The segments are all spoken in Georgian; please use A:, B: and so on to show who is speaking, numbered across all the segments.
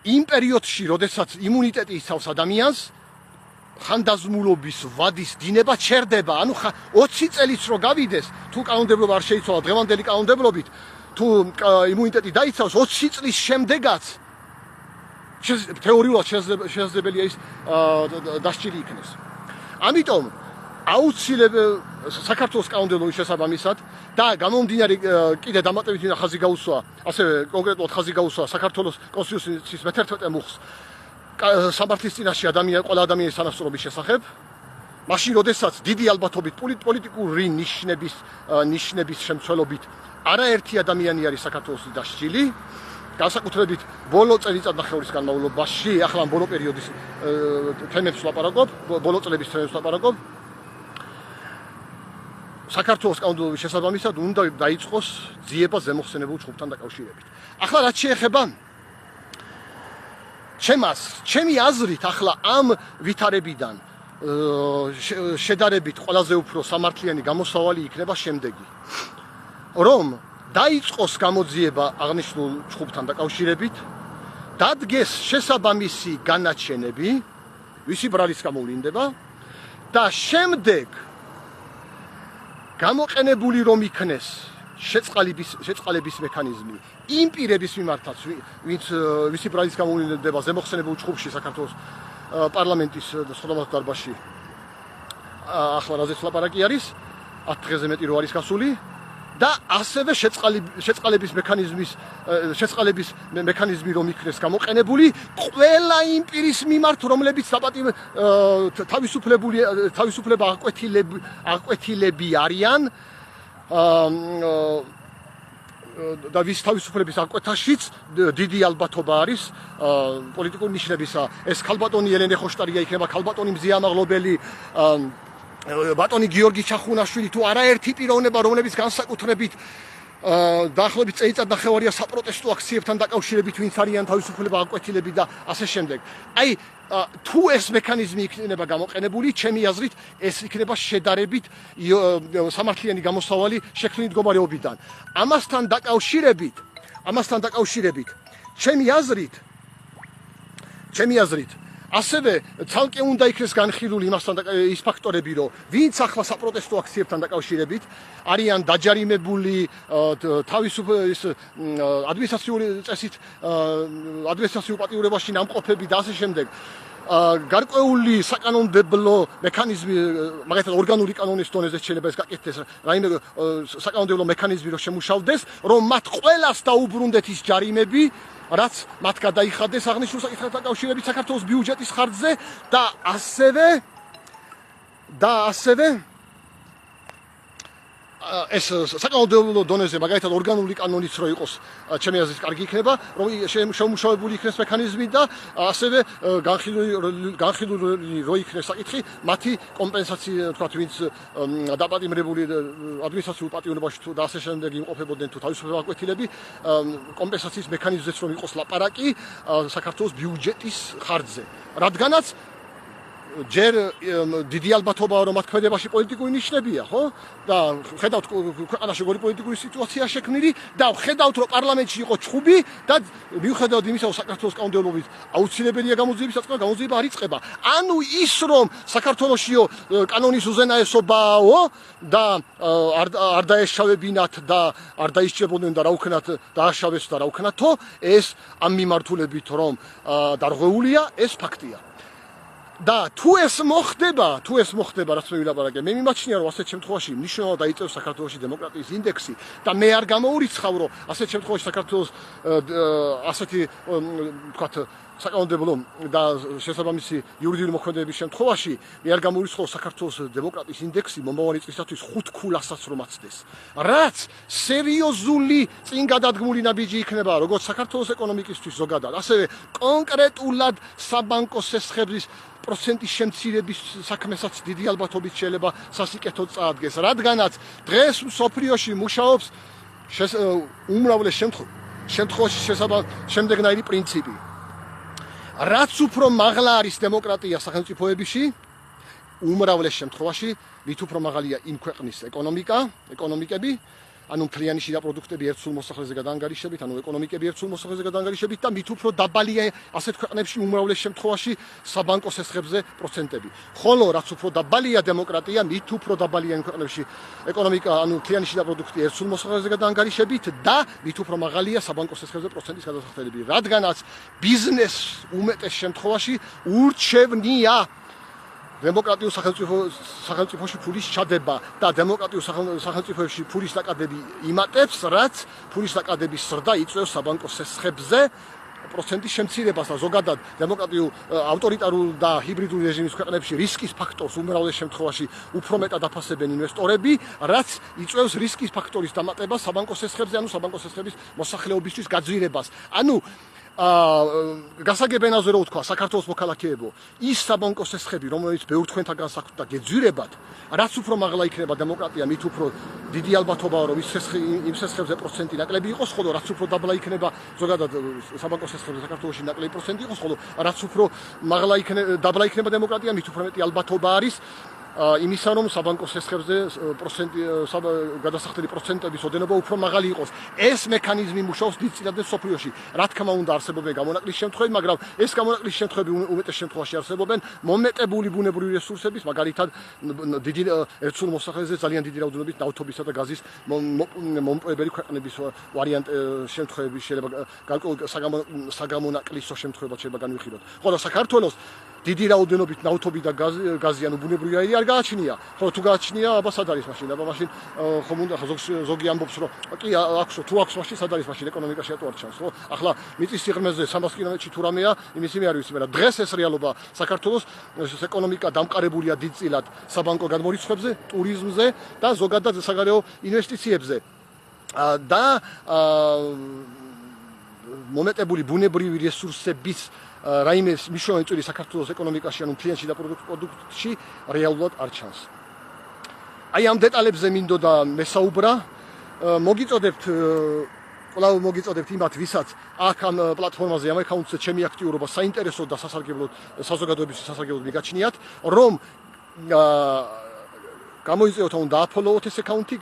A: იმ პერიოდში, როდესაც იმუნიტეტი იცავს ადამიანს, ხანდაზმულობის ვადის დინება ჩერდება. ანუ 20 წელიც რო გავიდეს, თუ კანონმდებლობა არ შეიცვალა დღევანდელი კანონმდებლობით, თუ იმუნიტეტი დაიცავს 20 წლის შემდეგაც თეორიულად შესაძლებელია ის დასჭილი იქნეს. ამიტომ აუცილებელი საქართველოს კანონმდებლობის შესაბამისად და გამომდინარე კიდე დამატებით ხაზი გაუსვა, ასევე კონკრეტულად ხაზი გაუსვა საქართველოს კონსტიტუციის მე-11 მუხლს სამართლის წინაშე ყველა ადამიანის თანასწორობის შესახებ, მაშინ როდესაც დიდი ალბათობით პოლიტიკური ნიშნების შემცველობით არაერთი ადამიანი არის საქართველოსი დასჯილი, განსაკუთრებით ბოლო წელიწადნახევრის განმავლობაში, ახლა ბოლო პერიოდის თემებს ვლაპარაკობ, ბოლო წლების თემებს ვლაპარაკობ. საქართველოს კანონმდებლობის შესაბამისად უნდა დაიწყოს ძიება ზემოხსენებულ ჯგუფთან დაკავშირებით. ახლა რაც შეეხება ჩემი აზრით, ახლა ამ ვითარებიდან შედარებით ყველაზე უფრო სამართლიანი გამოსავალი იქნება შემდეგი, რომ დაიწყოს გამოძიება აღნიშნულ ჯგუფთან დაკავშირებით, დადგეს შესაბამისი განაჩენები, ვისი ბრალის გამოვლინდება და შემდეგ გამოყენებული რომ იქნეს შეწყალების მექანიზმი იმ პირების მიმართაც, ვისი ბრალის გამოვლინდება ზემოხსენებულ ჯგუფში საქართველოს პარლამენტის სხვადასხვა დარბაზში, ახლა რაზეც ლაპარაკი არის, 10 დღეზე მეტი რო არის გასული და ასევე შეწყალების მექანიზმი რომ იქნეს გამოყენებული ყველა იმ პირის მიმართ, რომლებიც თავისუფლება აკვეთილები არიან და ვის თავისუფლების აკვეთაშიც დიდი ალბათობა არის პოლიტიკური ნიშნებისა. ეს ქალბატონი ელენე ხოშტარია იქნება, ქალბატონი მზია ამაღლობელი, ბატონი გიორგი ჩახუნაშვილი თუ არაერთი პიროვნება, რომლებიც განსაკუთრებით დაახლოებით წელიწადნახევარია საპროტესტო აქციებთან დაკავშირებით, ვინც არიან თავისუფლება აკვეთილები და ასე შემდეგ. აი, თუ ეს მექანიზმი იქნება გამოყენებული, ჩემი აზრით, ეს იქნება შედარებით სამართლიანი გამოსავალი შექმნილი მდგომარეობიდან. ამასთან დაკავშირებით, ჩემი აზრით, ასევე ცალკე უნდა იქნეს განხილული ის ფაქტორები, რომ ვინც ახლა საპროტესტო აქციებთან დაკავშირებით არიან დაჯარიმებული ადმინისტრაციული წესით, ადმინისტრაციულ პატიურებაში ნამყოფები და ასე შემდეგ. გარკვეული საკანონმდებლო მექანიზმი, მაგალითად ორგანული კანონის დონეზე შეიძლება ეს გაკეთდეს, რაიმე საკანონმდებლო მექანიზმი რომ შემუშავდეს, რომ მათ ყველას დაუბრუნდეთ ის ჯარიმები, რაც მათ გადაიხადეს აღნიშნულ საკითხთან დაკავშირებით საქართველოს ბიუჯეტის ხარჯზე და ასევე ეს საკანონმდებლო დონეზე, მაგალითად ორგანული კანონიც რო იყოს, ჩემი აზრით კარგი იქნება, რომ შემუშავებული იქნეს მექანიზმი და ასევე განხილული რო იქნეს საკითხი, მათი კომპენსაცია, თქვათ, ვინც დაპატიმრებული ადმინისტრაციულ პატიურობაში და ასე შემდეგ იმყოფებოდნენ თუ თავისუფლება აკვეთილები, კომპენსაციის მექანიზმზეც რომ იყოს ლაპარაკი საქართველოს ბიუჯეტის ხარჯზე. რადგანაც ჯერ დიდი ალბათობაა, რომ მათ ქმედებაში პოლიტიკური ნიშნებია, ხო? და ხედავთ ქვეყანაში როგორი პოლიტიკური სიტუაცია შექმნილი და ხედავთ, რომ პარლამენტში იყო ჩხუბი და მიუხედავად იმისა, რომ საქართველოს კანონმდებლობით აუცილებელია გამოძიების საწყობა, გამოძიება არ იწყება. ანუ ის, რომ საქართველოსიო კანონის უზენაესობაო და არ დაეშავებინათ და არ დაისჭებოდნენ და რა უქნათ, დააშავეს და რა უქნათო, ეს ამ მიმართულებით რომ დარღვეულია, ეს ფაქტია. და თუ ეს მოხდება, რაც მე ვილაპარაკე, მე მიმაჩნია, რომ ასეთ შემთხვევაში მნიშვნელოვნად დაიწევს საქართველოში დემოკრატიის ინდექსი და მე არ გამოურიცხავ, რომ ასეთ შემთხვევაში საქართველოს ასეთი, ვთქვათ, საკანონმდებლო და შესაბამისი იურიდიული მოქმედებების შემთხვევაში მე არ გამოურიცხავ, საქართველოს დემოკრატიის ინდექსი მომავალი წლისათვის 5 ქულასაც რომ აცდეს. რაც სერიოზული წინგადადგმული ნაბიჯი იქნება, როგორც საქართველოს ეკონომიკისთვის ზოგადად, ასევე კონკრეტულად საბანკო სესხების პროცენტის შემცირების საქმესაც დიდი ალბათობით შეიძლება სასიკეთოდ წაადგეს, რადგანაც დღეს მსოფლიოში მუშაობს უმრავლეს შემთხვევაში შემდეგნაირი პრინციპი. რაც უფრო მაღლა არის დემოკრატია სახელმწიფოებაში, უმრავლეს შემთხვევაში, მით უფრო მაღალია იმ ქვეყნის ეკონომიკები, ანუ მთლიანი შიდა პროდუქტები ერთსულ მოსახლეზე გადაანგარიშებით, ანუ ეკონომიკები ერთსულ მოსახლეზე გადაანგარიშებით და მით უფრო დაბალია ასეთ ქვეყნებში უმრავლეს შემთხვევაში საბანკო სესხებზე პროცენტები. ხოლო რაც უფრო დაბალია დემოკრატია, მით უფრო დაბალია იმ ქვეყნებში ეკონომიკა, ანუ მთლიანი შიდა პროდუქტი ერთსულ მოსახლეზე გადაანგარიშებით და მით უფრო მაღალია საბანკო სესხებზე პროცენტის გადასახდელები. რადგანაც ბიზნესს უმეტეს შემთხვევაში ურჩევნია დემოკრატიულ სახელმწიფოში ფულის ჩადება და დემოკრატიულ სახელმწიფოებში ფულის დაკადები იმატებს, რაც ფულის დაკადების ზრდა იწვევს საბანკო სესხებზე პროცენტის შემცირებას და ზოგადად დემოკრატიულ ავტორიტარულ და ჰიბრიდულ რეჟიმის ქვეყნებში რისკის ფაქტორს უმრავლეს შემთხვევაში უფრო მეტად აფასებენ ინვესტორები, რაც იწვევს რისკის ფაქტორის დამატებას საბანკო სესხებზე, ანუ საბანკო სესხების მოსახლეობისთვის გაძვირებას. ანუ გასაგებენაზე რო ვთქვა საქართველოს მოქალაქეებო, ის საბანკო სესხები, რომელიც ბევრ თქვენთაგანს აქვთ და გეძვირებათ, რაც უფრო მაღლა იქნება დემოკრატია, მით უფრო დიდი ალბათობაა, რომ იმ სესხებზე პროცენტი ნაკლები იყოს, ხოლო რაც უფრო დაბლა იქნება ზოგადად საბანკო სესხებზე საქართველოში ნაკლები პროცენტი იყოს, ხოლო რაც უფრო დაბლა იქნება დემოკრატია, მით უფრო მეტი ალბათობა არის იმისა, რომ საბანკო სესხებზე გადასახდელი პროცენტების ოდენობა უფრო მაღალი იყოს. ეს მექანიზმი მუშაობს დიდწილად სოფლიოში. რა თქმა უნდა, არსებობენ გამონაკლისის შემთხვევები, მაგრამ ეს გამონაკლისის შემთხვევები უმეტეს შემთხვევაში არსებობენ მომეტებული ბუნებრივი რესურსების, მაგალითად, დიდი ერთსულ მოსახლეზე ძალიან დიდი რაოდენობით ნავთობისა და გაზის მომპოვებელი ქვეყნების ვარიანტ შემთხვევები შეიძლება საგამონაკლისო შემთხვევებად შეიძლება განვიხილოთ. ხოლო საქართველოს დიდი რაოდენობით ნავთობი და გაზი, ანუ ბუნებრივი აირი არ გააჩნია. ხოლო თუ გააჩნია, აბა სად არის მაშინ? აბა მაშინ ხომ უნდა ზოგი ამბობს, რომ კი აქვსო, თუ აქვს მაშინ სად არის მაშინ ეკონომიკაში ატო არ ჩანს, ხო? ახლა მიწის სიღრმეზე 300 კილომეტრში თუ რამეა, იმის იმე არ ვიცი, მაგრამ დღეს ეს რეალობა საქართველოს ეკონომიკა დამყარებულია დიდწილად საბანკო გადმორიცხვებზე, ტურიზმზე და ზოგადად საგარეო ინვესტიციებზე. და მომეტებული ბუნებრივი რესურსების რაიმე მნიშვნელოვანი წილი საქართველოს ეკონომიკაში, ანუ მთლიან შიდა პროდუქტში რეალურად არ ჩანს. აი ამ დეტალებზე მინდოდა მესაუბრა. მოგიწოდებთ იმათ, ვისაც აქ ამ პლატფორმაზე, ამ აკაუნტზე ჩემი აქტიურობა საინტერესოდ და სასარგებლოდ საზოგადოებისთვის სასარგებლოდ მიგაჩნიათ, რომ გამოიწვიოთ და დააფოლოოთ ეს აკაუნტი,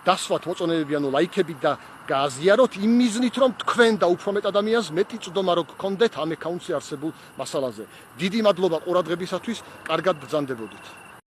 A: დასვათ მოწონებები, ანუ ლაიქები და გააზიაროთ იმ მიზნით, რომ თქვენ და უფრო მეტ ადამიანს მეტი წვდომა რო გქონდეთ ამ აკაუნტზე არსებულ მასალაზე. დიდი მადლობა ყურადღებისათვის, კარგად ბრძანდებოდით.